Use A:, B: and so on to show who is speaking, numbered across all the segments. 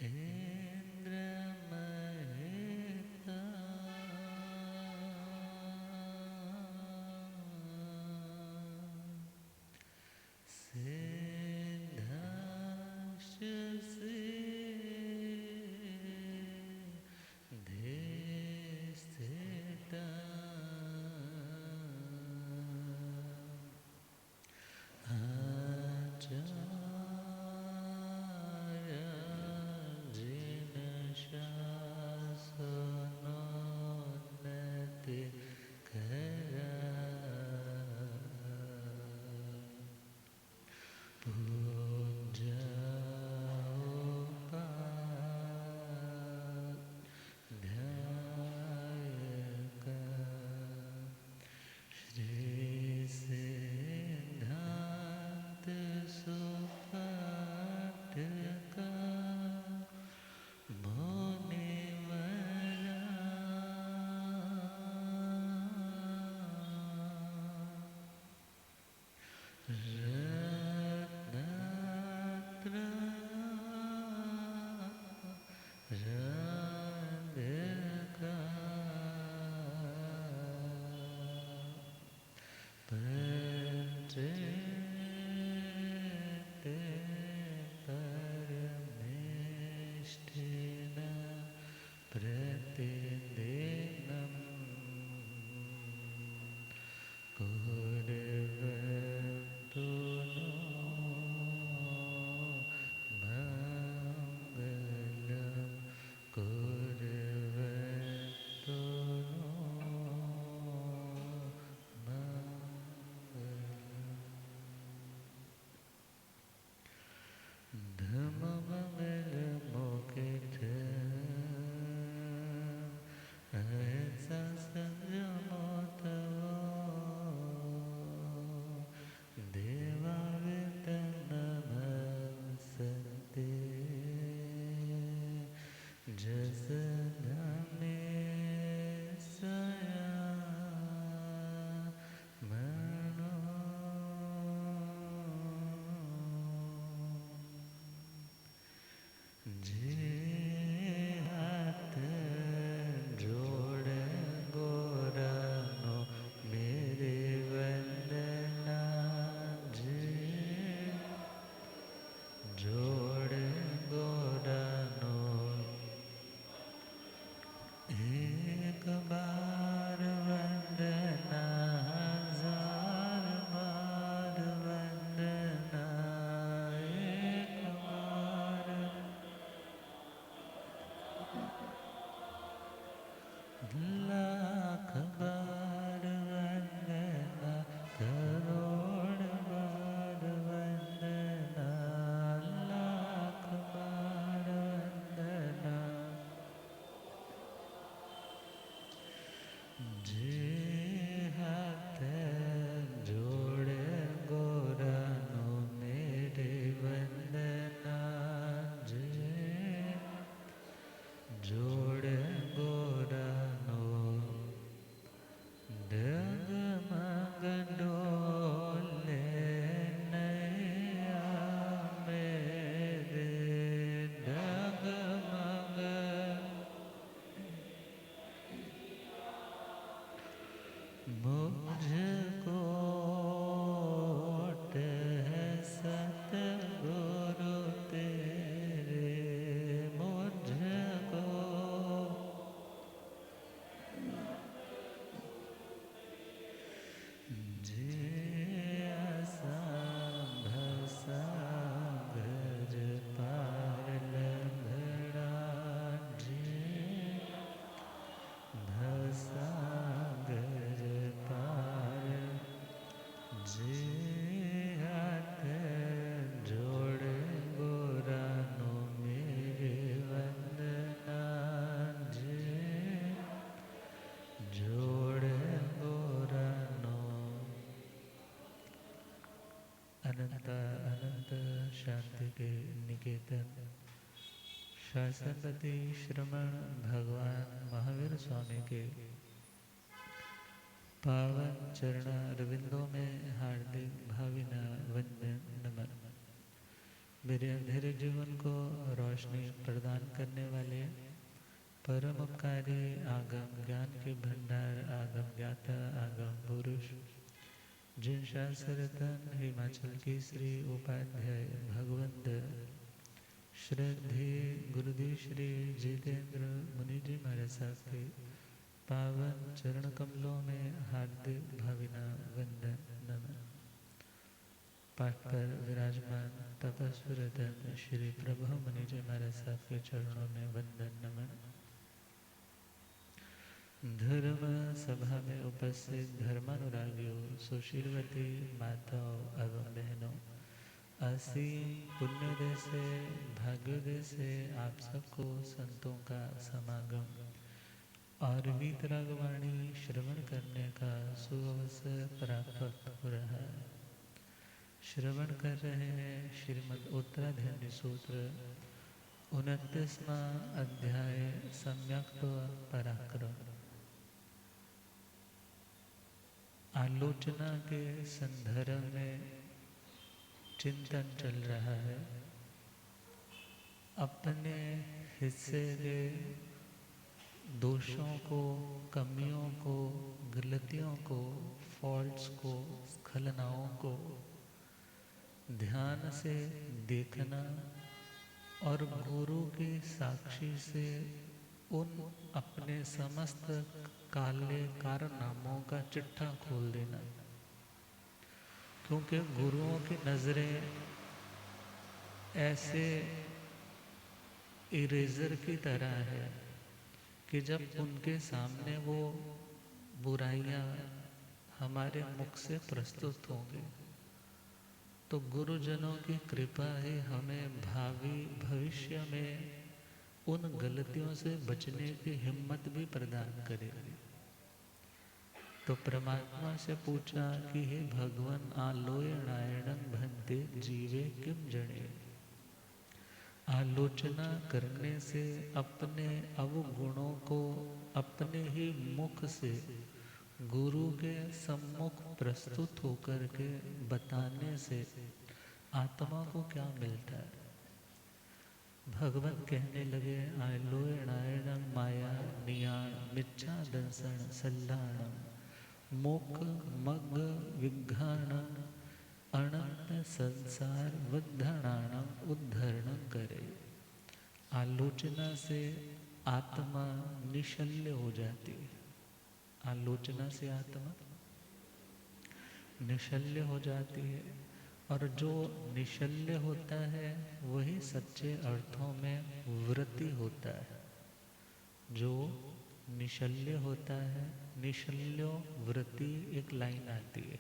A: इंद्र महिता सिद्धांश से स्थिता शासनोन्नति करा पूजा उपाध्यायक श्री सिद्धांत सुपाठक मुनिवरा रत्नात्र राधिका प्रचेते परमेष्ठिन प्रतिदिनं कुर्वन्तु नो मङ्गलं कुर्वन्तु नो धम्ममङ्गलमोक्षित अहिंसा संयमो तवो देवावितनमस्ते जसधामे स्वयं जे हाथ जोड़ गोरानो मेरे वंदना जे जोड़ गोरानो एक बार वंदना हजार बार वंदना एक बार लाख बार वंदना करोड़ बार वंदना लाख बार वंदना जे हाथ जोड़े गोरानो मेरे वंदना जे जोड़े गोरानो डगमग डोले नैया मेरे डगमग मुझको सतगुरु तेरे मुझको जे भवसागर पार लंघड़ा जे भवसागर पार जे हाथ जोड़ गोरानो मेरे वंदना जे जोड़ गोरानो अनंत अनंत शांति के निकेतन शासनपति श्रमण भगवान महावीर स्वामी के पावन चरण अरविंदों में हार्दिक भावना वंदन नमन। मेरे अंधेरे जीवन को रोशनी प्रदान करने वाले परम उपकारी आगम ज्ञान के भंडार आगम ज्ञाता आगम पुरुष जिन शास्त्र रतन हिमाचल की श्री उपाध्याय भगवंत श्रद्धे गुरुदेव श्री जितेंद्र मुनि जी महाराज साहब के पावन चरण कमलों में हार्दिक भावना वंदन नमन। पाठ पर विराजमान तपस्वी रतन श्री प्रभु मुनि जी महाराज साहब के चरणों में वंदन नमन। धर्म सभा में उपस्थित धर्मानुरागियों, सुशीलवती माताओं एवं बहनों, असीम पुण्योदय से भाग्योदय से आप सबको संतों का समागम और वीतरागवाणी श्रवण करने का सुअवसर प्राप्त हो रहा है। श्रवण कर रहे हैं श्रीमद् उत्तराधर्मी सूत्र 29वां अध्याय सम्यक पराक्रम। आलोचना के संदर्भ में चिंतन चल रहा है। अपने हिस्से के दोषों को, कमियों को, गलतियों को, फॉल्ट्स को, स्खलनाओं को ध्यान से देखना और गुरु के साक्षी से उन अपने समस्त काले कारनामों का चिट्ठा खोल देना। क्योंकि गुरुओं की नज़रें ऐसे इरेजर की तरह है कि जब उनके सामने वो बुराइयां हमारे मुख से प्रस्तुत होंगी तो गुरुजनों की कृपा ही हमें भावी भविष्य में उन गलतियों से बचने की हिम्मत भी प्रदान करेगी। तो परमात्मा से पूछा कि हे भगवान आलोय नारायणं भन्ते जीवे किम जड़े। आलोचना करने से अपने अवगुणों को अपने ही मुख से गुरु के सम्मुख प्रस्तुत होकर के बताने से आत्मा को क्या मिलता है। भगवान कहने लगे आलोय नारायणं माया नियाण मिच्छा दंसन सल्लाणम मोक्ष मग्ग विघ्नाणं अनंत संसार वद्धणाणं उद्धरणं करे। आलोचना से आत्मा निशल्य हो जाती है। आलोचना से आत्मा निशल्य हो जाती है और जो निशल्य होता है वही सच्चे अर्थों में वृत्ति होता है। जो निशल्य होता है, निशल्यो वृत्ति एक लाइन आती है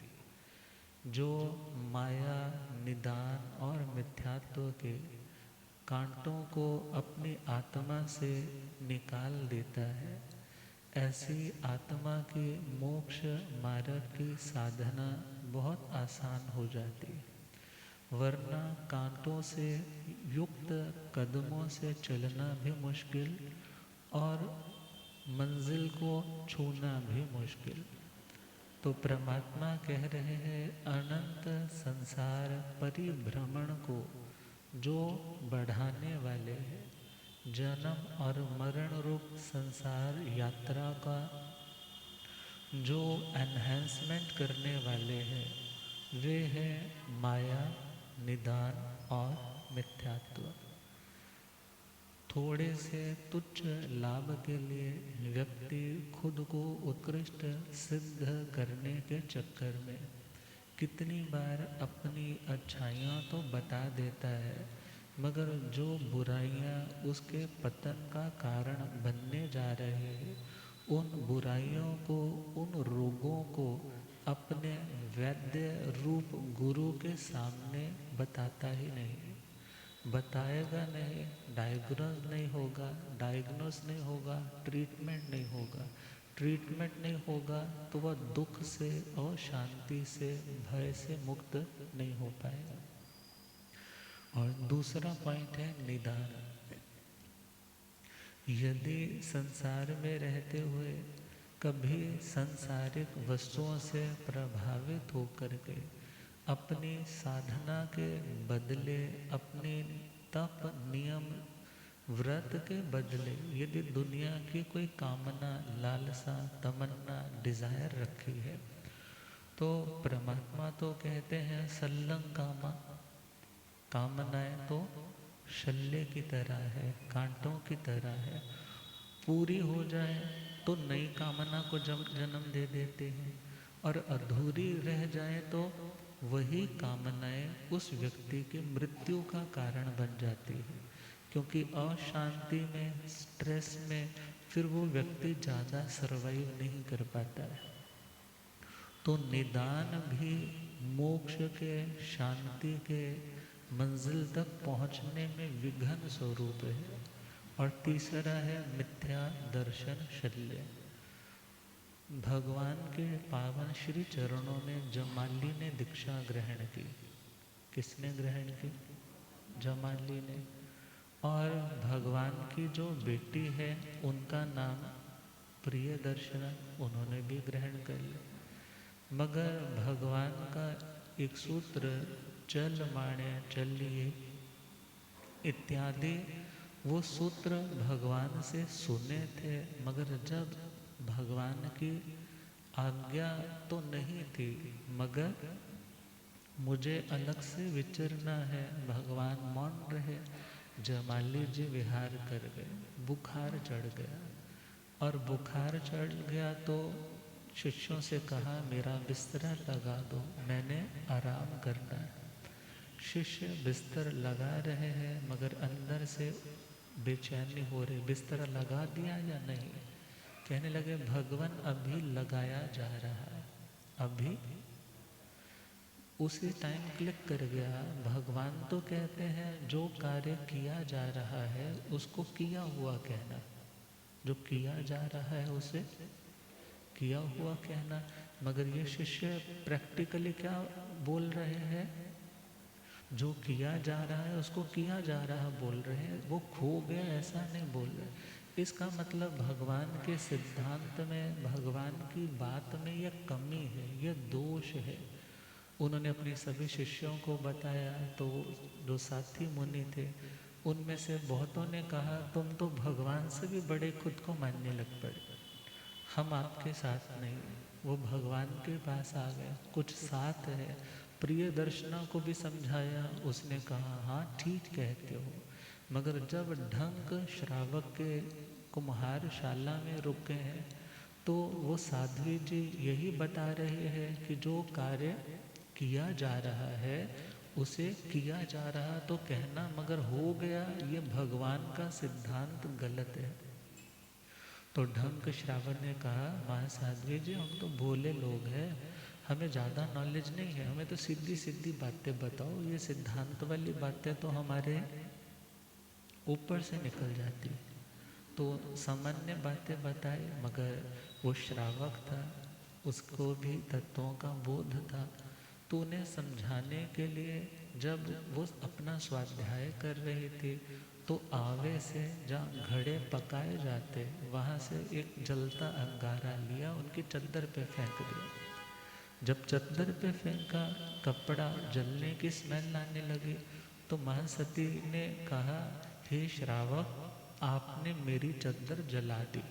A: जो माया निदान और मिथ्यात्व के कांटों को अपनी आत्मा से निकाल देता है। ऐसी आत्मा की मोक्ष मार्ग की साधना बहुत आसान हो जाती है। वरना कांटों से युक्त कदमों से चलना भी मुश्किल और मंजिल को छूना भी मुश्किल। तो परमात्मा कह रहे हैं अनंत संसार परिभ्रमण को जो बढ़ाने वाले हैं, जन्म और मरण रूप संसार यात्रा का जो एनहेंसमेंट करने वाले हैं वे है माया निदान और मिथ्यात्व। थोड़े से तुच्छ लाभ के लिए व्यक्ति खुद को उत्कृष्ट सिद्ध करने के चक्कर में कितनी बार अपनी अच्छाइयाँ तो बता देता है, मगर जो बुराइयाँ उसके पतन का कारण बनने जा रहे हैं उन बुराइयों को, उन रोगों को अपने वैद्य रूप गुरु के सामने बताता ही नहीं। बताएगा नहीं, डायग्नोस नहीं होगा, ट्रीटमेंट नहीं होगा। ट्रीटमेंट नहीं होगा तो वह दुख से और शांति से, भय से मुक्त नहीं हो पाएगा। और दूसरा पॉइंट है निदान। यदि संसार में रहते हुए कभी सांसारिक वस्तुओं से प्रभावित होकर के अपनी साधना के बदले, अपने तप नियम व्रत के बदले यदि दुनिया की कोई कामना, लालसा, तमन्ना, डिजायर रखी है, तो परमात्मा तो कहते हैं सल्लंग कामा, कामनाएं तो शल्य की तरह है, कांटों की तरह है, पूरी हो जाए तो नई कामना को जन्म दे देते हैं, और अधूरी रह जाए तो वही कामनाएं उस व्यक्ति की मृत्यु का कारण बन जाती है। क्योंकि अशांति में, स्ट्रेस में फिर वो व्यक्ति ज़्यादा सर्वाइव नहीं कर पाता है। तो निदान भी मोक्ष के, शांति के मंजिल तक पहुंचने में विघ्न स्वरूप है। और तीसरा है मिथ्या दर्शन शल्य। भगवान के पावन श्री चरणों में जमाली ने दीक्षा ग्रहण की। किसने ग्रहण की? जमाली ने। और भगवान की जो बेटी है उनका नाम प्रियदर्शना, उन्होंने भी ग्रहण कर लिया। मगर भगवान का एक सूत्र चल माणे चलिए इत्यादि, वो सूत्र भगवान से सुने थे, मगर जब भगवान की आज्ञा तो नहीं थी, मगर मुझे अलग से विचरना है, भगवान मौन रहे, जमाली जी विहार कर गए, बुखार चढ़ गया। और बुखार चढ़ गया तो शिष्यों से कहा मेरा बिस्तरा लगा दो, मैंने आराम करना है। शिष्य बिस्तर लगा रहे हैं मगर अंदर से बेचैनी हो रही, बिस्तर लगा दिया या नहीं? कहने लगे भगवान अभी लगाया जा रहा है, अभी। उसी टाइम क्लिक कर गया। भगवान तो कहते हैं जो कार्य किया जा रहा है उसको किया हुआ कहना, जो किया जा रहा है उसे किया हुआ कहना। मगर ये शिष्य प्रैक्टिकली क्या बोल रहे हैं? जो किया जा रहा है उसको किया जा रहा बोल रहे हैं, वो खो गया ऐसा नहीं बोल रहे। इसका मतलब भगवान के सिद्धांत में, भगवान की बात में यह कमी है, यह दोष है। उन्होंने अपने सभी शिष्यों को बताया तो जो साथी मुनि थे उनमें से बहुतों ने कहा तुम तो भगवान से भी बड़े खुद को मानने लग पड़े, हम आपके साथ नहीं। वो भगवान के पास आ गए, कुछ साथ है। प्रिय दर्शना को भी समझाया, उसने कहा हाँ ठीक कहते हो। मगर जब ढंग श्रावक के कुम्हारशाला में रुके हैं तो वो साध्वी जी यही बता रहे हैं कि जो कार्य किया जा रहा है उसे किया जा रहा तो कहना, मगर हो गया, ये भगवान का सिद्धांत गलत है। तो ढंग श्रावण ने कहा महासाध्वी जी हम तो भोले लोग हैं, हमें ज़्यादा नॉलेज नहीं है, हमें तो सीधी सीधी बातें बताओ, ये सिद्धांत वाली बातें तो हमारे ऊपर से निकल जाती। तो सामान्य बातें बताए, मगर वो श्रावक था, उसको भी तत्वों का बोध था। तो उन्हें समझाने के लिए जब वो अपना स्वाध्याय कर रही थी तो आवे से जहाँ घड़े पकाए जाते वहाँ से एक जलता अंगारा लिया, उनकी चद्दर पे फेंक दिया। जब चद्दर पे फेंका, कपड़ा जलने की स्मेल आने लगी तो महासती ने कहा हे श्रावक, आपने मेरी चद्दर जला दी,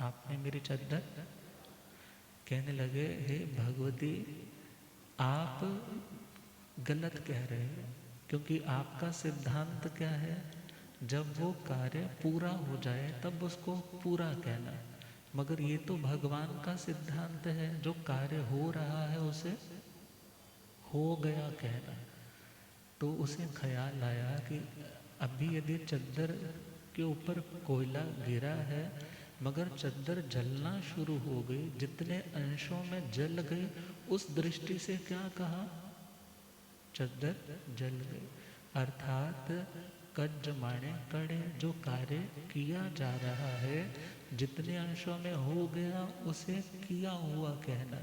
A: आपने मेरी चद्दर। कहने लगे हे भगवती आप गलत कह रहे हो, क्योंकि आपका सिद्धांत क्या है, जब वो कार्य पूरा हो जाए तब उसको पूरा कहना। मगर ये तो भगवान का सिद्धांत है, जो कार्य हो रहा है उसे हो गया कहना। तो उसे ख्याल आया कि अभी यदि चद्दर के ऊपर कोयला गिरा है मगर चद्दर जलना शुरू हो गई, जितने अंशों में जल गई, उस दृष्टि से क्या कहा, चद्दर जल गई। अर्थात कज्जमाणे कड़े, जो कार्य किया जा रहा है जितने अंशों में हो गया उसे किया हुआ कहना।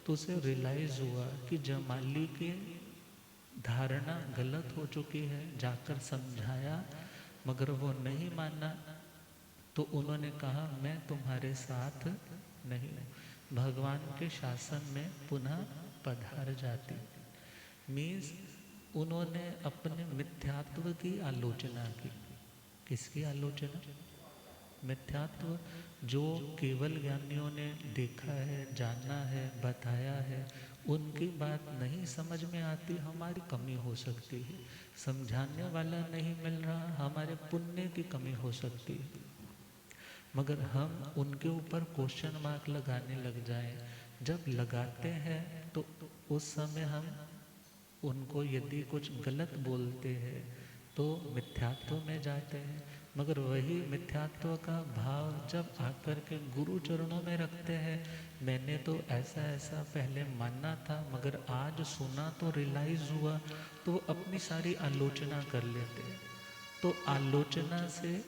A: तो उसे रियलाइज हुआ कि जमाली की धारणा गलत हो चुकी है, जाकर समझाया मगर वो नहीं माना। तो उन्होंने कहा मैं तुम्हारे साथ नहीं हूँ, भगवान के शासन में पुनः पधार जाती। मीन्स उन्होंने अपने मिथ्यात्व की आलोचना की। किसकी आलोचना? मिथ्यात्व जो केवल ज्ञानियों ने देखा है, जाना है, बताया है, उनकी बात नहीं समझ में आती, हमारी कमी हो सकती है। समझाने वाला नहीं मिल रहा, हमारे पुण्य की कमी हो सकती है। मगर हम उनके ऊपर क्वेश्चन मार्क लगाने लग जाएं, जब लगाते हैं तो उस समय हम उनको यदि कुछ गलत बोलते हैं तो मिथ्यात्व में जाते हैं। मगर वही मिथ्यात्व का भाव जब आकर के गुरु चरणों में रखते हैं, मैंने तो ऐसा ऐसा पहले माना था मगर आज सुना तो रियलाइज हुआ, तो वो अपनी सारी आलोचना कर लेते हैं। तो आलोचना से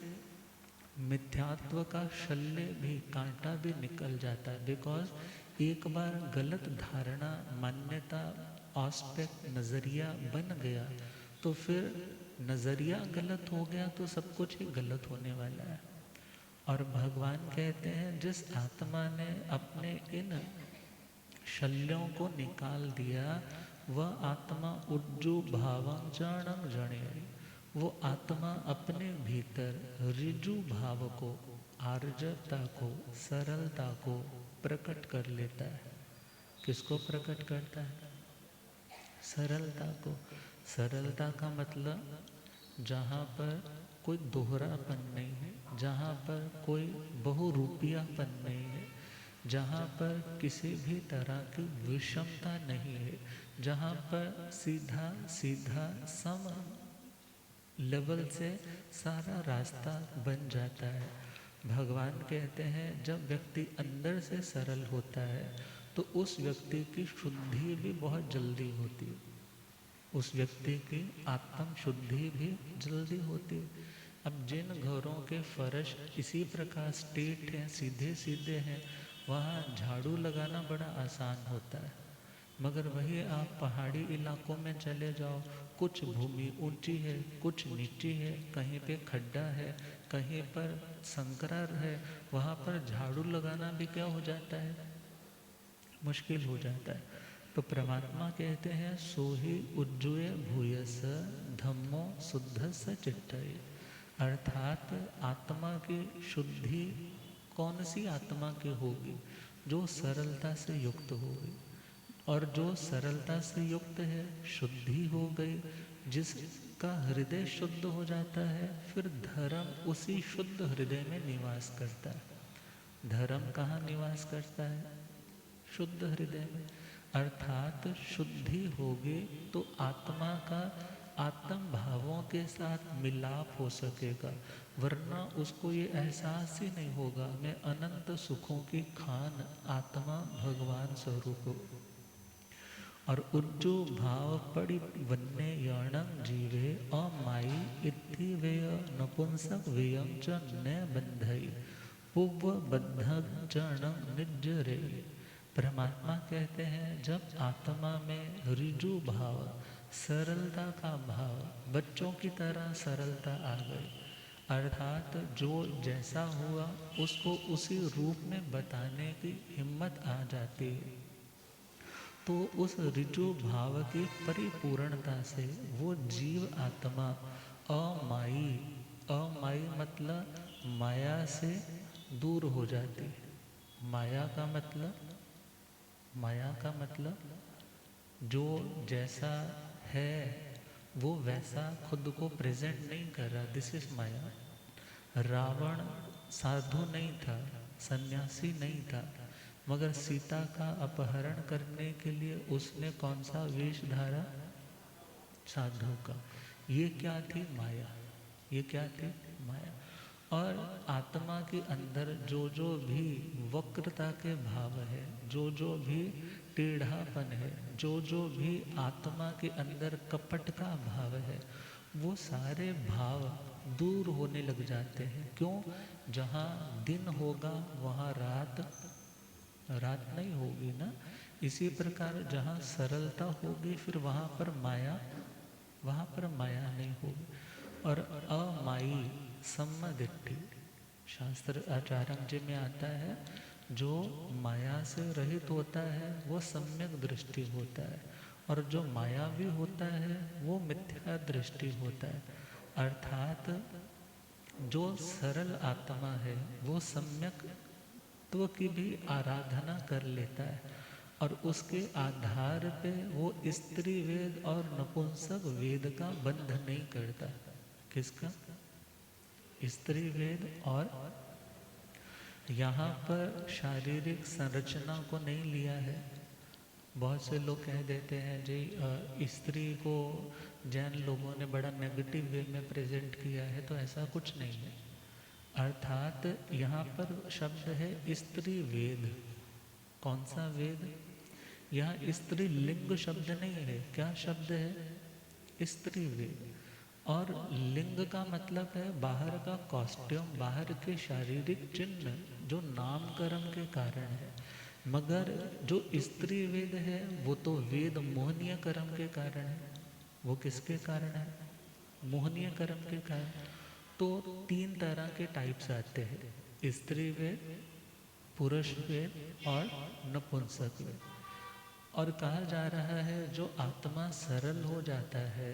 A: मिथ्यात्व का शल्य भी, कांटा भी निकल जाता है। बिकॉज एक बार गलत धारणा, मान्यता, ऑस्पेक्ट, नज़रिया बन गया तो फिर नज़रिया गलत हो गया तो सब कुछ ही गलत होने वाला है। और भगवान कहते हैं जिस आत्मा ने अपने इन शल्यों को निकाल दिया वह आत्मा उज्जु भावं जणं जणे। वो आत्मा अपने भीतर ऋजु भाव को, आर्जता को, सरलता को प्रकट कर लेता है। किसको प्रकट करता है? सरलता को। सरलता का मतलब जहाँ पर कोई दोहरापन नहीं है, जहाँ पर कोई बहुरूपियापन नहीं है, जहाँ पर किसी भी तरह की विषमता नहीं है, जहाँ पर सीधा सीधा सम लेवल से सारा रास्ता बन जाता है। भगवान कहते हैं जब व्यक्ति अंदर से सरल होता है तो उस व्यक्ति की शुद्धि भी बहुत जल्दी होती है, उस व्यक्ति की आत्म शुद्धि भी जल्दी होती है। अब जिन घरों के फर्श इसी प्रकार स्ट्रेट हैं, सीधे सीधे हैं, वहाँ झाड़ू लगाना बड़ा आसान होता है। मगर वही आप पहाड़ी इलाकों में चले जाओ, कुछ भूमि ऊंची है, कुछ नीची है, कहीं पे खड्डा है, कहीं पर संकरा है, वहाँ पर झाड़ू लगाना भी क्या हो जाता है? मुश्किल हो जाता है। तो परमात्मा कहते हैं सोहि उज्जुय भूयस धम्मो शुद्ध स चिट्ठय। अर्थात आत्मा की शुद्धि कौन सी आत्मा की होगी? जो सरलता से युक्त होगी। और जो सरलता से युक्त है, शुद्धि हो गई, जिसका हृदय शुद्ध हो जाता है, फिर धर्म उसी शुद्ध हृदय में निवास करता है। धर्म कहाँ निवास करता है? शुद्ध हृदय में। अर्थात शुद्धि होगी तो आत्मा का आत्म भावों के साथ मिलाप हो सकेगा, वरना उसको ये एहसास ही नहीं होगा मैं अनंत सुखों की खान आत्मा भगवान स्वरूप हूँ। और उज्जु भाव पड़ी वन्ने यणं जीवे अमाई इति वेय नपुंसक वेयं च न बंधई पूर्व बद्धं चरणं निज्जरे। परमात्मा कहते हैं जब आत्मा में ऋजु भाव, सरलता का भाव, बच्चों की तरह सरलता आ गई, अर्थात जो जैसा हुआ उसको उसी रूप में बताने की हिम्मत आ जाती है, तो उस ऋजु भाव की परिपूर्णता से वो जीव आत्मा अमाई, अमाई मतलब माया से दूर हो जाती है। माया का मतलब, माया का मतलब जो जैसा है वो वैसा खुद को प्रेजेंट नहीं कर रहा, दिस इज माया। रावण साधु नहीं था, सन्यासी नहीं था, मगर सीता का अपहरण करने के लिए उसने कौन सा वेश धारा? साधु का। ये क्या थी? माया। ये क्या थी? माया। और आत्मा के अंदर जो जो भी वक्रता के भाव है, जो जो भी टेढ़ापन है, जो जो भी आत्मा के अंदर कपट का भाव है, वो सारे भाव दूर होने लग जाते हैं। क्यों? जहाँ दिन होगा वहाँ रात रात नहीं होगी ना। इसी प्रकार जहाँ सरलता होगी फिर वहाँ पर माया, वहाँ पर माया नहीं होगी। और अमाई सम्मदिट्ठी, शास्त्र आचार्य में आता है जो माया से रहित होता है वो सम्यक दृष्टि होता है। और जो मायावी होता है वो मिथ्या दृष्टि होता है। अर्थात जो सरल आत्मा है वो सम्यक तत्व की भी आराधना कर लेता है और उसके आधार पे वो स्त्री वेद और नपुंसक वेद का बंध नहीं करता। किसका? स्त्री वेद। और यहाँ पर शारीरिक संरचना को नहीं लिया है। बहुत से लोग कह देते हैं जी स्त्री को जैन लोगों ने बड़ा नेगेटिव वे में प्रेजेंट किया है, तो ऐसा कुछ नहीं है। अर्थात यहाँ पर शब्द है स्त्री वेद। कौन सा वेद? यहाँ स्त्री लिंग शब्द नहीं है। क्या शब्द है? स्त्री वेद। और लिंग का मतलब है बाहर का कॉस्ट्यूम, बाहर के शारीरिक चिन्ह जो नामकरण के कारण है। मगर जो स्त्री वेद है वो तो वेद मोहनीय कर्म के कारण है। वो किसके कारण है? मोहनीय कर्म के कारण। तो 3 तरह के टाइप्स आते हैं, स्त्री वेद, पुरुष वेद और नपुंसक वेद। और कहा जा रहा है जो आत्मा सरल हो जाता है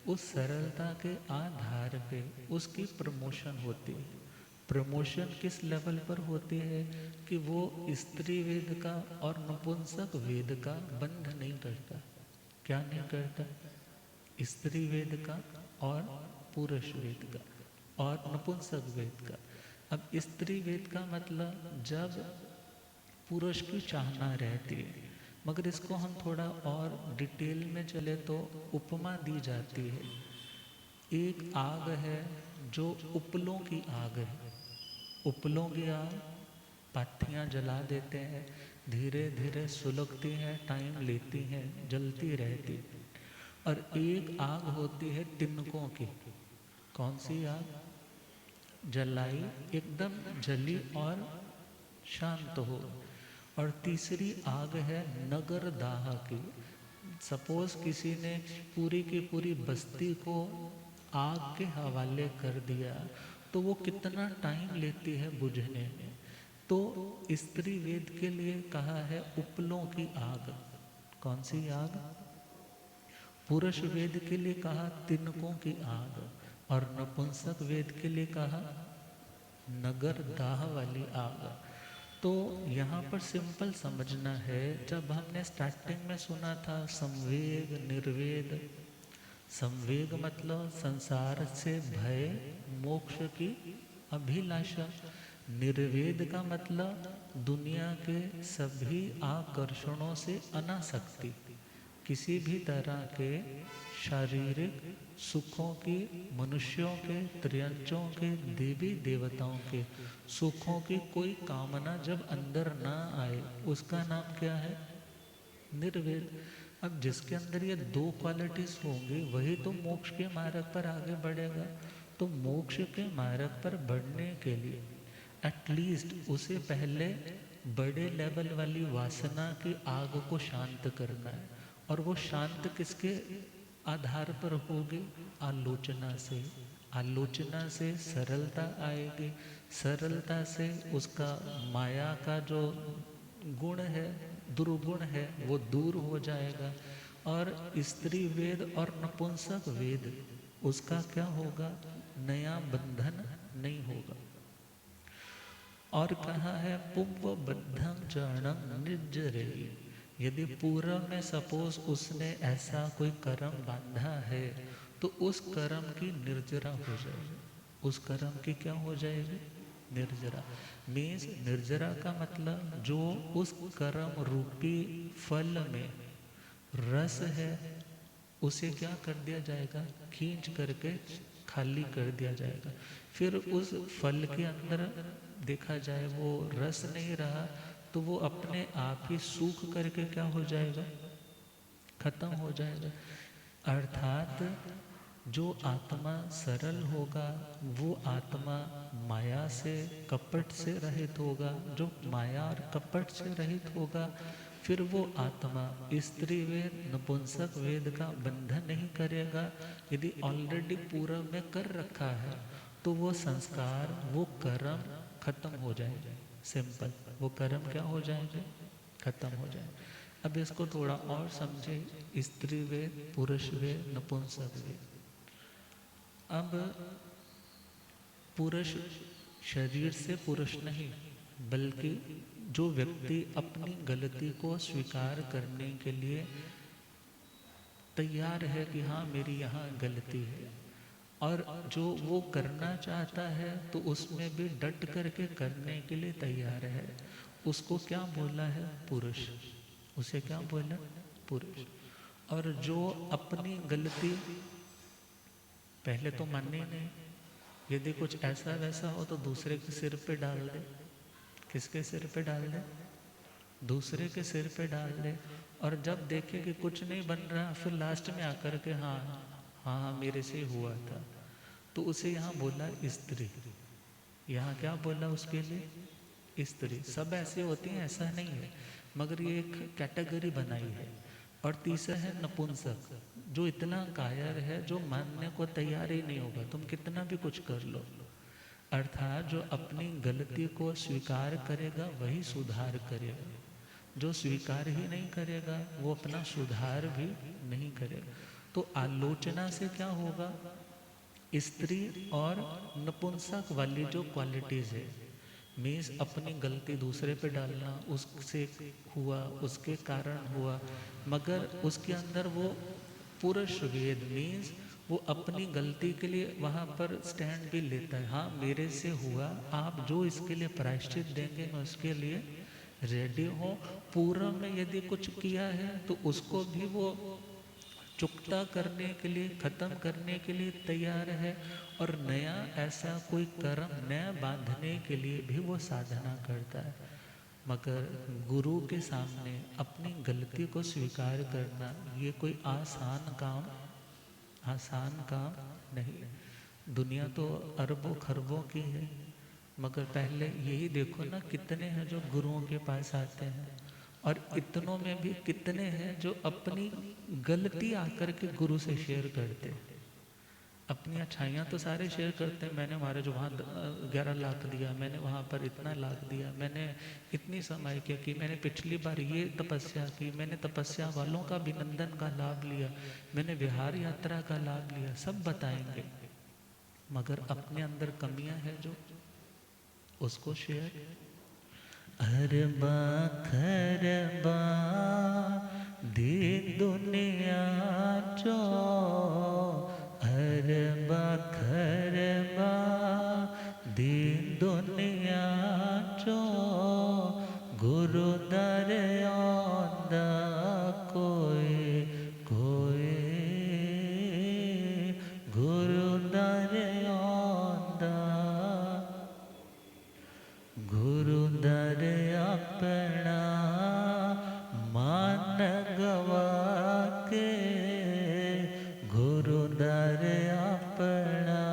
A: उस सरलता के आधार पे उसकी प्रमोशन होती है। प्रमोशन किस लेवल पर होती है कि वो स्त्री वेद का और नपुंसक वेद का बंध नहीं करता। क्या नहीं करता? स्त्री वेद का और पुरुष वेद का और नपुंसक वेद का। अब स्त्री वेद का मतलब जब पुरुष की चाहना रहती है, मगर इसको हम थोड़ा और डिटेल में चले तो उपमा दी जाती है। एक आग है जो उपलों की आग है। उपलों की आग, पाथियाँ जला देते हैं, धीरे धीरे सुलगती हैं, टाइम लेती हैं, जलती रहती। और एक आग होती है तिनकों की। कौन सी आग? जलाई, एकदम जली और शांत हो। और तीसरी आग है नगर दाह की। सपोज किसी ने पूरी की पूरी बस्ती को आग के हवाले कर दिया तो वो कितना टाइम लेती है बुझने में। तो स्त्री वेद के लिए कहा है उपलों की आग। कौन सी आग? पुरुष वेद के लिए कहा तिनकों की आग। और नपुंसक वेद के लिए कहा नगर दाह वाली आग। तो यहाँ पर सिंपल समझना है, जब हमने स्टार्टिंग में सुना था संवेग निर्वेद। संवेग मतलब संसार से भय, मोक्ष की अभिलाषा। निर्वेद का मतलब दुनिया के सभी आकर्षणों से अनासक्ति। किसी भी तरह के शारीरिक सुखों की, मनुष्यों के, त्रियंचों के, देवी देवताओं के सुखों की कोई कामना जब अंदर ना आए उसका नाम क्या है? निर्वेद। अब जिसके अंदर ये 2 क्वालिटीज होंगी वही तो मोक्ष के मार्ग पर आगे बढ़ेगा। तो मोक्ष के मार्ग पर बढ़ने के लिए एटलीस्ट उसे पहले बड़े लेवल वाली वासना की आग को शांत करना है। और वो शांत किसके आधार पर होगी? आलोचना से। आलोचना से सरलता आएगी, सरलता से उसका माया का जो गुण है, दुर्गुण है, वो दूर हो जाएगा। और स्त्री वेद और नपुंसक वेद उसका क्या होगा? नया बंधन नहीं होगा। और कहा है पुंवबद्धं चरणं निर्जरेयि। यदि पूर्व में सपोज उसने ऐसा कोई कर्म बांधा है तो उस कर्म की निर्जरा हो जाएगी। उस कर्म की क्या हो जाएगी? निर्जरा। मीन्स निर्जरा का मतलब जो उस कर्म रूपी फल में रस है उसे क्या कर दिया जाएगा? खींच करके खाली कर दिया जाएगा। फिर उस फल के अंदर देखा जाए वो रस नहीं रहा तो वो अपने आप ही सूख करके क्या हो जाएगा? खत्म हो जाएगा। अर्थात जो आत्मा सरल होगा वो आत्मा माया से, कपट से रहित होगा। जो माया और कपट से रहित होगा फिर वो आत्मा स्त्री वेद, नपुंसक वेद का बंधन नहीं करेगा। यदि ऑलरेडी पूर्व में कर रखा है तो वो संस्कार, वो कर्म खत्म हो जाएगा। सिंपल, वो कर्म क्या हो जाएंगे? खत्म हो जाए। अब इसको थोड़ा और समझे, स्त्री वेद, पुरुष वेद, नपुंसक वेद। अब पुरुष शरीर से पुरुष नहीं, बल्कि जो व्यक्ति अपनी गलती को स्वीकार करने के लिए तैयार है कि हाँ मेरी यहाँ गलती है, और जो वो करना चाहता है तो उसमें भी डट करके करने के लिए तैयार है, उसको क्या बोला है? पुरुष। उसे क्या बोला? पुरुष। और जो अपनी गलती पहले तो माननी ही नहीं, यदि कुछ ऐसा वैसा हो तो दूसरे के सिर पे डाल दे। किसके सिर पे डाल दे? दूसरे के सिर पे डाल दे। और जब देखे कि कुछ नहीं बन रहा, फिर लास्ट में आकर के हाँ हाँ हाँ मेरे से हुआ था, तो उसे यहाँ बोला स्त्री। यहाँ क्या बोला उसके लिए? स्त्री। सब ऐसे होती हैं ऐसा नहीं है, मगर ये एक कैटेगरी बनाई है। और तीसरा है नपुंसक, जो इतना कायर है, जो मानने को तैयार ही नहीं होगा, तुम कितना भी कुछ कर लो। अर्थात जो अपनी गलती को स्वीकार करेगा वही सुधार करेगा, जो स्वीकार ही नहीं करेगा वो अपना सुधार भी नहीं करेगा। तो आलोचना से क्या होगा? स्त्री और नपुंसक वाली जो क्वालिटीज है, मीन्स अपनी गलती दूसरे पे डालना, उससे हुआ, उसके कारण हुआ, मगर उसके अंदर वो पुरुष वेद, मीन्स वो अपनी गलती के लिए वहाँ पर स्टैंड भी लेता है। हाँ मेरे से हुआ, आप जो इसके लिए प्रायश्चित देंगे मैं उसके लिए रेडी हूँ। पूर्व में यदि कुछ किया है तो उसको भी वो चुकता करने के लिए, खत्म करने के लिए तैयार है, और नया ऐसा कोई कर्म नया बांधने के लिए भी वो साधना करता है। मगर गुरु के सामने अपनी गलती को स्वीकार करना ये कोई आसान काम नहीं। दुनिया तो अरबों खरबों की है, मगर पहले यही देखो ना, कितने हैं जो गुरुओं के पास आते हैं, और इतनों में भी कितने हैं जो अपनी गलती आकर के गुरु से शेयर करते हैं। अपनी अच्छाइयाँ तो सारे शेयर करते हैं, मैंने हमारे जो वहाँ 11 लाख दिया, मैंने वहाँ पर इतना लाख दिया, मैंने इतनी समाई क्या की, मैंने पिछली बार ये तपस्या की, मैंने तपस्या वालों का अभिनंदन का लाभ लिया, मैंने विहार यात्रा का लाभ लिया, सब बताएंगे। मगर अपने अंदर कमियां हैं जो, उसको शेयर। अरबा खरबा दी दुनिया चो, अरबा खरबा दी दुनिया चो, गुरु दर आंदा कोई कोई, गुरु दर आंदा, गुरु दर अपना मान गवा के, गुरु दर अपना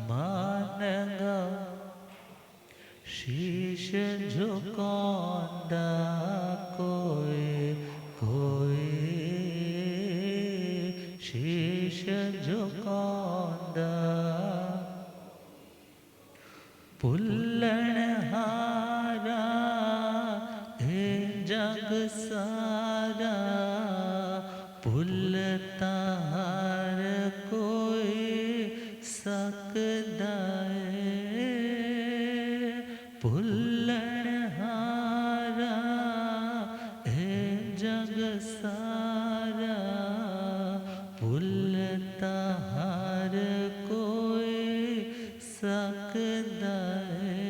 A: मान गवा, शीश झुकांदा कोई कोई, शीश झुकांदा, भुल्लण हारा हे जग सारा, भुलता हर कोई सकदा है, भुल्लण हारा हे जग सारा, भुलता हर कोई सकदा है,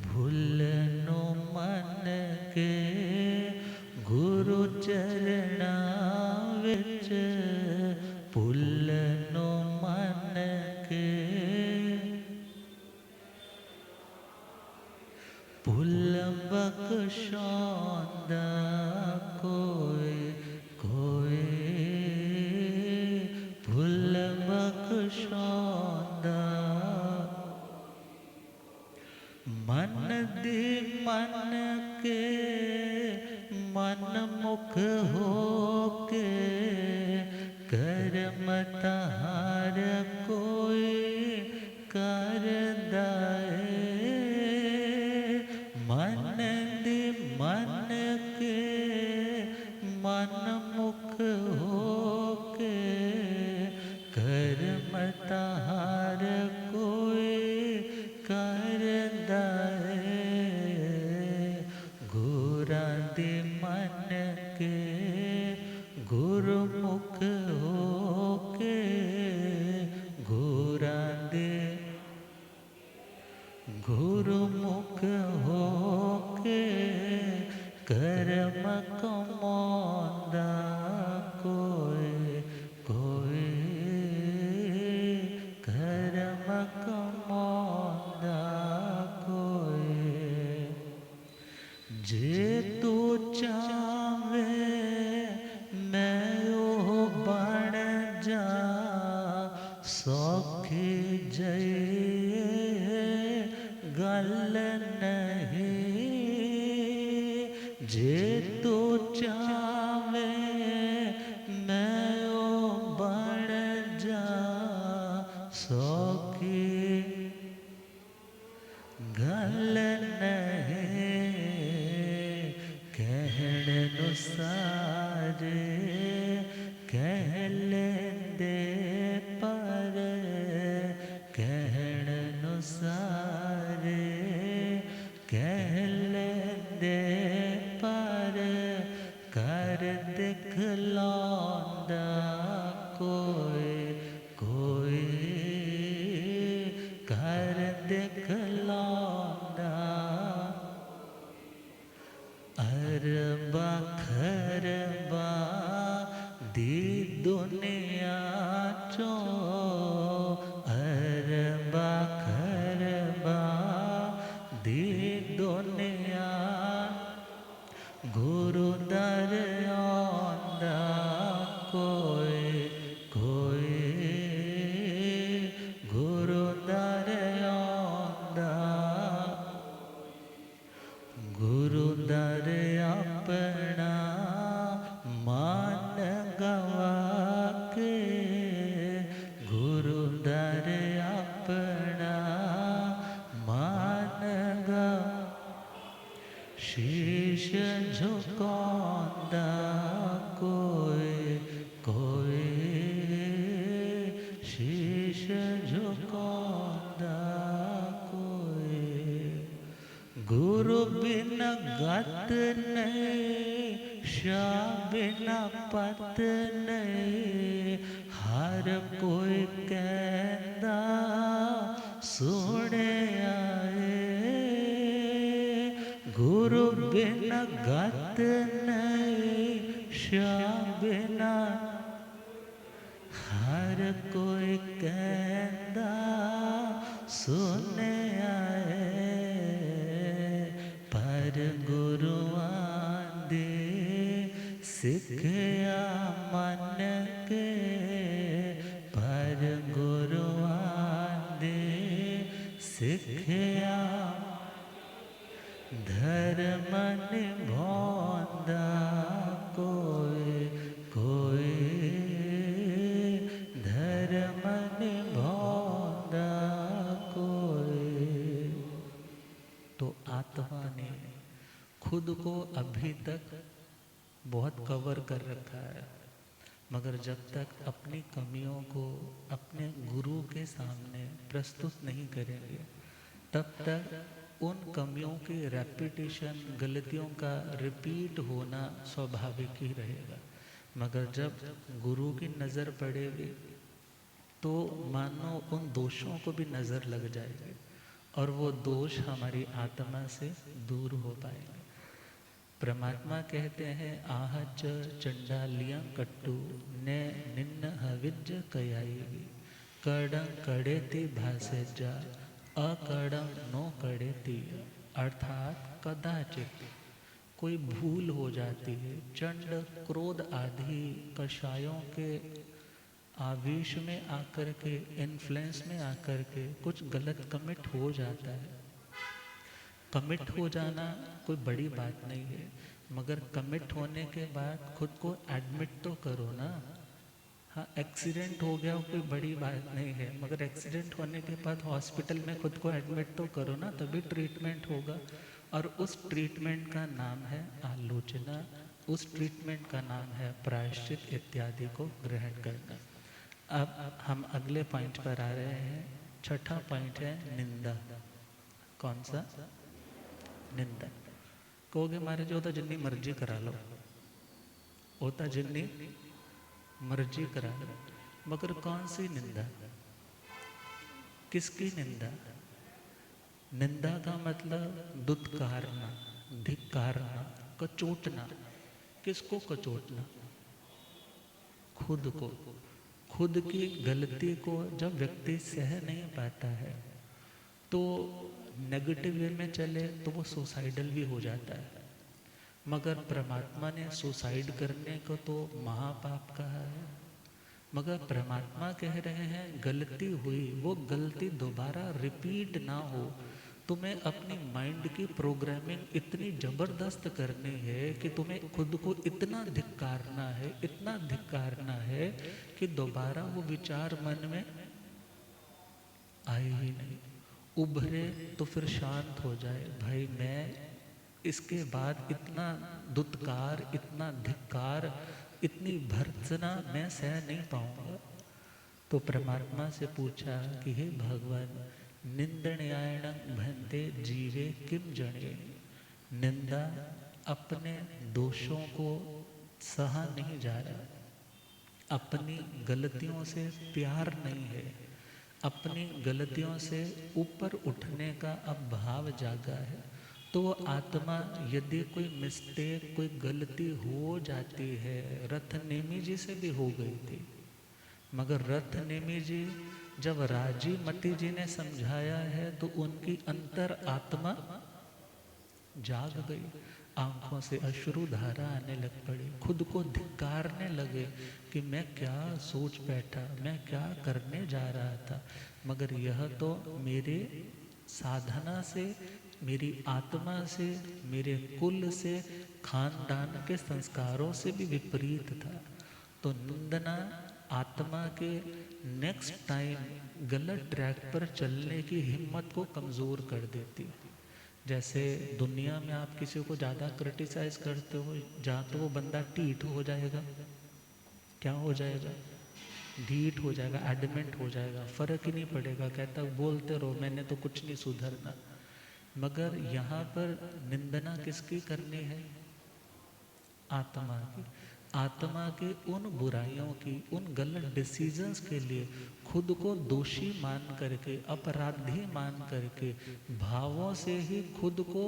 A: भुलनो मन के गुरु चरना विच, भुलनो मन के, भुल बख्शांदा कोई कोई, भुल बख्शांदा, मन दी मन के मन मुख हो के, कर्म तहार कोई करदा है, मन दी जय गल नहीं, जे तू चावे मैं ओ बन जा सौखी गल नहीं, कहण नुसारे कह लेंदे पर कहण नुसारे कह लेंदे पर कर दिखलांदा कोई कोई कर दिखलांदा अरबा खरबा दी दुनिया चो अरबा खरबा दी दुनिया गुरु दर आंदा कोई कोई गुरु दर आंदा गुरु दर अपना मान गवा के गुरु दर अपना मान गवा शीश झुकांदा कोई कोई शीश झुकांदा कोई गुरु बिन गत नहीं शाह बिना पत नहीं हर कोई कहता सुने आए गुरु बिना गत नहीं शाह बिना हर कोई कहता सुने आए पर गुरुआं दे सिखया मन के पर गुरुआं दे सिखया धर्म निभांदा कोई कोई धर्म निभांदा कोई। तो आत्मा ने खुद को अभी तक बहुत कवर कर रखा है, मगर जब तक अपनी कमियों को अपने गुरु के सामने प्रस्तुत नहीं करेंगे तब तक उन कमियों की रेपिटेशन गलतियों का रिपीट होना स्वाभाविक ही रहेगा। मगर जब गुरु की नज़र पड़ेगी तो मानो उन दोषों को भी नज़र लग जाएगी और वो दोष हमारी आत्मा से दूर हो पाएंगे। परमात्मा कहते हैं आहच चंडालियां कट्टू ने निन्न हविज कयाई कड़ं कड़ेती भासे जा अकड़ं नो कड़ेती, अर्थात कदाचित कोई भूल हो जाती है, चंड क्रोध आदि कषायों के आवेश में आकर के इन्फ्लुएंस में आकर के कुछ गलत कमिट हो जाता है। कमिट हो जाना कोई बड़ी बात नहीं है, मगर कमिट होने के बाद खुद को एडमिट तो करो ना। हाँ, एक्सीडेंट हो गया कोई बड़ी बात नहीं है, मगर एक्सीडेंट होने के बाद हॉस्पिटल में खुद को एडमिट तो करो ना, तभी ट्रीटमेंट होगा। और उस ट्रीटमेंट का नाम है आलोचना, उस ट्रीटमेंट का नाम है प्रायश्चित इत्यादि को ग्रहण करना। अब हम अगले पॉइंट पर आ रहे हैं। छठा पॉइंट है निंदा। कौन सा? निंदा। कहोगे महाराज वो तो जिन्नी मर्जी करा लो, वो तो जिन्नी मर्जी करा लो, मगर कौन सी निंदा? किसकी निंदा? निंदा का मतलब दुत्कारना, धिक्कारना, कचोटना। किसको कचोटना? खुद को। खुद की गलती को जब व्यक्ति सह नहीं पाता है तो नेगेटिव वे में चले तो वो सुसाइडल भी हो जाता है। मगर परमात्मा ने सुसाइड करने को तो महापाप कहा है। मगर परमात्मा कह रहे हैं गलती हुई, वो गलती दोबारा रिपीट ना हो। तुम्हें अपनी माइंड की प्रोग्रामिंग इतनी जबरदस्त करनी है कि तुम्हें खुद को इतना धिक्कारना है, इतना धिक्कारना है कि दोबारा वो विचार मन में आए ही नहीं। उभरे तो फिर शांत हो जाए, भाई मैं इसके बाद इतना दुत्कार, इतना धिक्कार, इतनी भर्त्सना मैं सह नहीं पाऊंगा। तो परमात्मा से पूछा कि हे भगवान, निंदण्यायण भन्ते जीवे किम जने। निंदा, अपने दोषों को सहा नहीं जा रहा, अपनी गलतियों से प्यार नहीं है, अपनी गलतियों से ऊपर उठने का अब भाव जागा है। तो वो आत्मा, यदि कोई मिस्टेक, कोई गलती हो जाती है, रथ नेमी जी से भी हो गई थी, मगर रथ नेमी जी जब राजी मती जी ने समझाया है तो उनकी अंतर आत्मा जाग गई, आंखों से अश्रु धारा आने लग पड़ी, खुद को धिक्कारने लगे कि मैं क्या सोच बैठा, मैं क्या करने जा रहा था। मगर यह तो मेरे साधना से, मेरी आत्मा से, मेरे कुल से, खानदान के संस्कारों से भी विपरीत था। तो निंदना आत्मा के नेक्स्ट टाइम गलत ट्रैक पर चलने की हिम्मत को कमज़ोर कर देती है। जैसे दुनिया में आप किसी को ज़्यादा क्रिटिसाइज करते हो, जहाँ तो वो बंदा ढीठ हो जाएगा, क्या हो जाएगा, ढीठ हो जाएगा, एडमेंट हो जाएगा, फ़र्क ही नहीं पड़ेगा, कहता बोलते रहो, मैंने तो कुछ नहीं सुधरना। मगर यहाँ पर निंदना किसकी करनी है? आत्मा की। आत्मा के उन बुराइयों की, उन गलत डिसीजंस के लिए खुद को दोषी मान करके, अपराधी मान करके, भावों से ही खुद को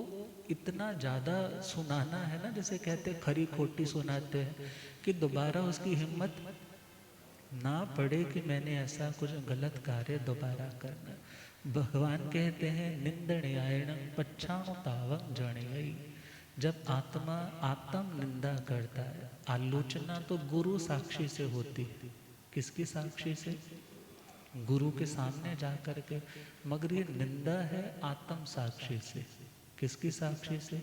A: इतना ज़्यादा सुनाना है ना, जैसे कहते खरी खोटी सुनाते हैं, कि दोबारा उसकी हिम्मत ना पड़े कि मैंने ऐसा कुछ गलत कार्य दोबारा करना। भगवान कहते हैं निंदण्यायण पच्छानुतावं जणयई। जब आत्मा आत्म निंदा करता है, आलोचना तो गुरु साक्षी से होती है। किसकी साक्षी से? गुरु के सामने जा कर के। मगर ये निंदा है आत्म साक्षी से। किसकी साक्षी से?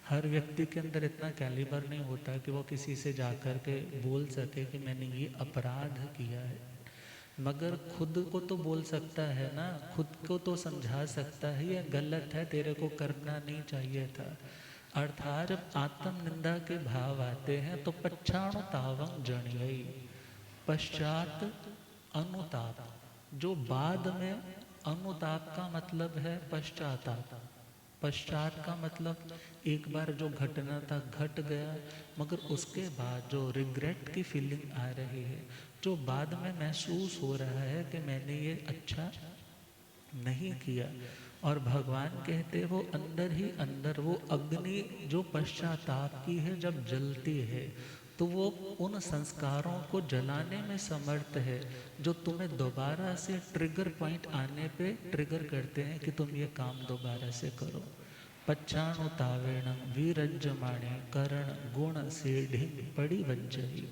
A: हर व्यक्ति के अंदर इतना कैलिबर नहीं होता कि वो किसी से जा कर के बोल सके कि मैंने ये अपराध किया है। मगर खुद को तो बोल सकता है ना, खुद को तो समझा सकता है ये गलत है, तेरे को करना नहीं चाहिए था। अर्थात जब आत्म निंदा के भाव आते हैं तो पच्छानुतावं जणयई, पश्चात अनुताप। जो बाद में, अनुताप का मतलब है पश्चाताप। पश्चात का मतलब एक बार जो घटना था घट गया, मगर उसके बाद जो रिग्रेट की फीलिंग आ रही है, जो बाद में महसूस हो रहा है कि मैंने ये अच्छा नहीं किया। और भगवान कहते वो अंदर ही अंदर वो अग्नि जो पश्चाताप की है जब जलती है, तो वो उन संस्कारों को जलाने में समर्थ है जो तुम्हें दोबारा से ट्रिगर पॉइंट आने पे ट्रिगर करते हैं कि तुम ये काम दोबारा से करो। पच्छानुतावेण विरज्यमाणे करण गुण से ढिंग पड़ी वज्जही।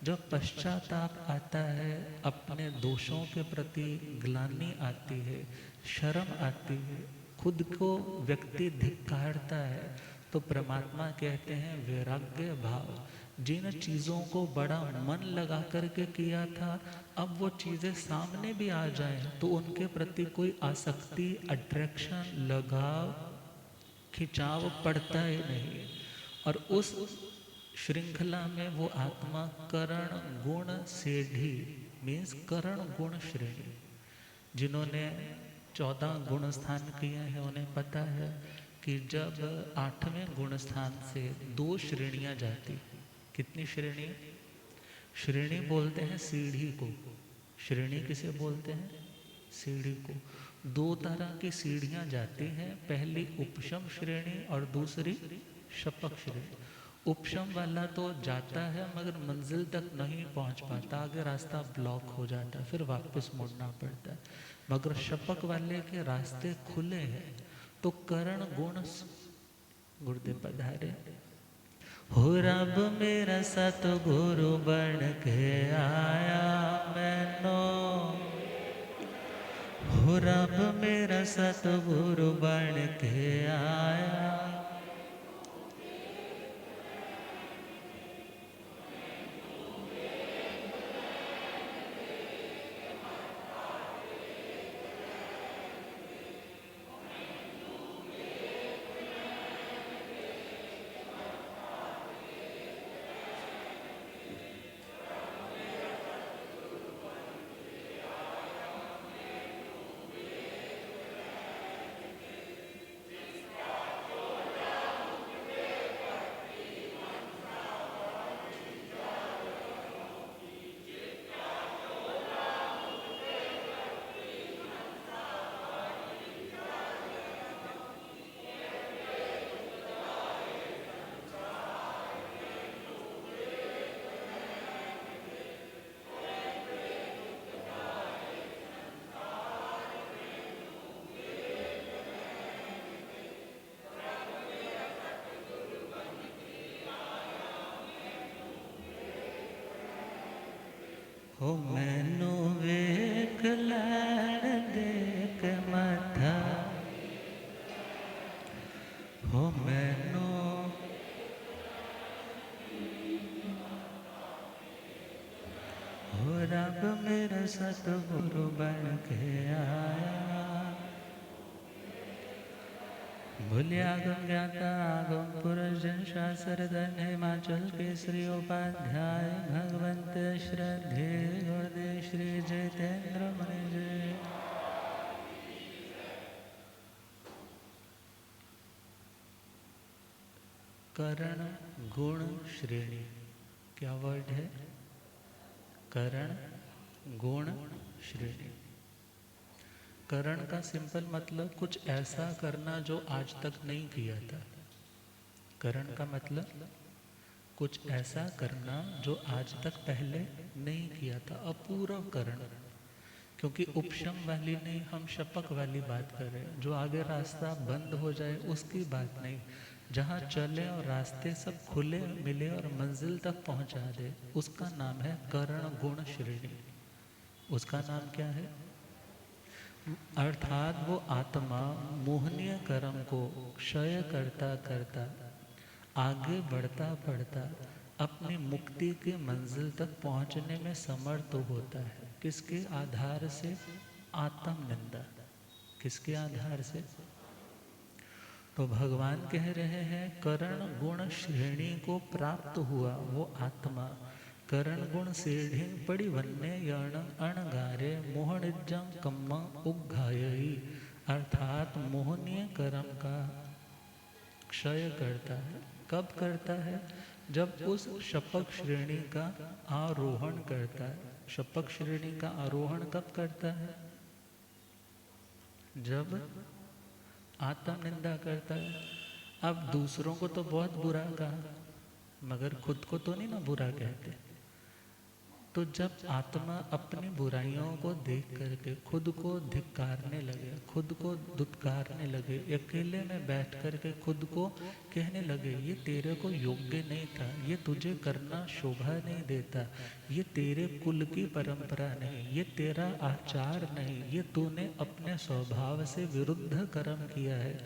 A: जब पश्चाताप आता है, अपने दोषों के प्रति ग्लानि आती है, शर्म आती है, खुद को व्यक्ति धिक्कारता है, तो परमात्मा कहते हैं वैराग्य भाव। जिन चीज़ों को बड़ा मन लगा करके किया था, अब वो चीज़ें सामने भी आ जाएं तो उनके प्रति कोई आसक्ति, अट्रैक्शन, लगाव, खिंचाव पड़ता ही नहीं। और उस श्रृंखला में वो आत्मा करण गुण सेढ़ी, मीन्स करण गुण श्रेणी। जिन्होंने 14 गुण स्थान किए हैं उन्हें पता है कि जब 8वें गुण स्थान से 2 श्रेणियां जाती। कितनी श्रेणी? श्रेणी बोलते हैं सीढ़ी को। श्रेणी किसे बोलते हैं? सीढ़ी को। 2 तरह की सीढ़ियां जाती हैं, पहली उपशम श्रेणी और दूसरी शपक श्रेणी। उपशम वाला तो जाता है मगर मंजिल तक नहीं पहुंच पाता, आगे रास्ता ब्लॉक हो जाता है, फिर वापस मुड़ना पड़ता है। मगर शपक वाले के रास्ते खुले हैं। तो करण गुण, गुरुदेव पधारे, हो रब मेरा सतगुरु बन के आया मैनो, हो रब मेरा सतगुरु बन के आया। हो मैनू वेख लैण देख माथा, हो मैनू हो रब मेरा सतगुरु बन के आया। भूलिया गम ज्ञाता आगम पुरुष जन शास्त्र धन हिमाचल केसरी उपाध्याय भगवंत श्रद्धे गुरुदेव श्री जितेंद्र मुनि जय। करण गुण श्रेणी, क्या वर्ड है? करण गुण श्रेणी। करण का सिंपल मतलब कुछ ऐसा करना जो आज तक नहीं किया था। करण का मतलब कुछ ऐसा करना जो आज तक पहले नहीं किया था, अपूर्व करण। क्योंकि उपशम वाली नहीं, हम शपक वाली बात कर रहे हैं। जो आगे रास्ता बंद हो जाए उसकी बात नहीं, जहाँ चले और रास्ते सब खुले मिले और मंजिल तक पहुँचा दे, उसका नाम है करण गुण श्रेणी। उसका नाम क्या है? अर्थात वो आत्मा मोहनीय कर्म को क्षय करता करता आगे बढ़ता बढ़ता अपनी मुक्ति के मंजिल तक पहुंचने में समर्थ होता है। किसके आधार से? आत्मनिंदा। किसके आधार से? तो भगवान कह रहे हैं करण गुण श्रेणी को प्राप्त हुआ वो आत्मा करण गुण सेढ़े पड़ी वन्य यण अणगारे मोहनिजं कम्मा उग्घायी, अर्थात मोहनीय कर्म का क्षय करता है। कब करता है? जब उस शपक श्रेणी का आरोहण करता है। शपक श्रेणी का आरोहण कब करता है? जब आत्मनिंदा करता है। अब दूसरों को तो बहुत बुरा कहा, मगर खुद को तो नहीं ना बुरा कहते। तो जब आत्मा अपनी बुराइयों को देख करके खुद को धिक्कारने लगे, खुद को दुत्कारने लगे, अकेले में बैठ करके खुद को कहने लगे ये तेरे को योग्य नहीं था, ये तुझे करना शोभा नहीं देता, ये तेरे कुल की परंपरा नहीं, ये तेरा आचार नहीं, ये तूने अपने स्वभाव से विरुद्ध कर्म किया है,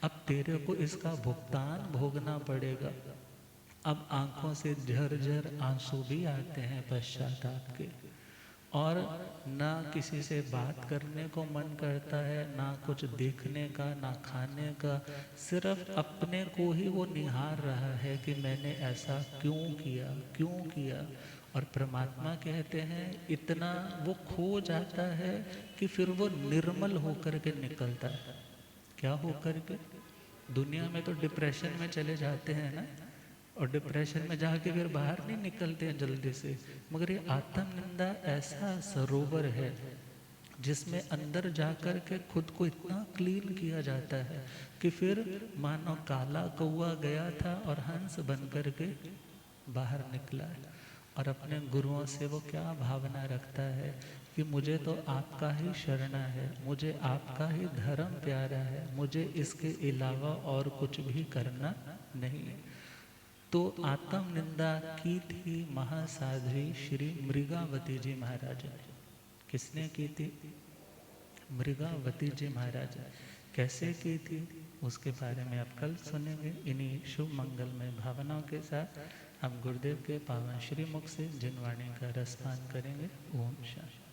A: अब तेरे को इसका भुगतान भोगना पड़ेगा। अब आंखों से झरझर आंसू भी आते हैं पश्चाताप के, और ना किसी से बात करने को मन करता है, ना कुछ देखने का, ना खाने का, सिर्फ अपने को ही वो निहार रहा है कि मैंने ऐसा क्यों किया, क्यों किया। और परमात्मा कहते हैं इतना वो खो जाता है कि फिर वो निर्मल होकर के निकलता है। क्या होकर के? दुनिया में तो डिप्रेशन में चले जाते हैं ना, और डिप्रेशन में जाके फिर बाहर नहीं निकलते हैं जल्दी से। मगर ये आत्मनिंदा ऐसा सरोवर है जिसमें अंदर जाकर के खुद को इतना क्लीन किया जाता है कि फिर मानो काला कौआ गया था और हंस बन कर के बाहर निकला है। और अपने गुरुओं से वो क्या भावना रखता है कि मुझे तो आपका ही शरण है, मुझे आपका ही धर्म प्यारा है, मुझे इसके अलावा और कुछ भी करना नहीं है। तो आत्म निंदा की थी महासाध्वी श्री मृगावती जी महाराज ने। किसने की थी? मृगावती जी महाराज। कैसे की थी उसके बारे में आप कल सुनेंगे। इन्हीं शुभ मंगलमय भावनाओं के साथ हम गुरुदेव के पावन श्री मुख से जिन वाणी का रसपान करेंगे। ओम शांति।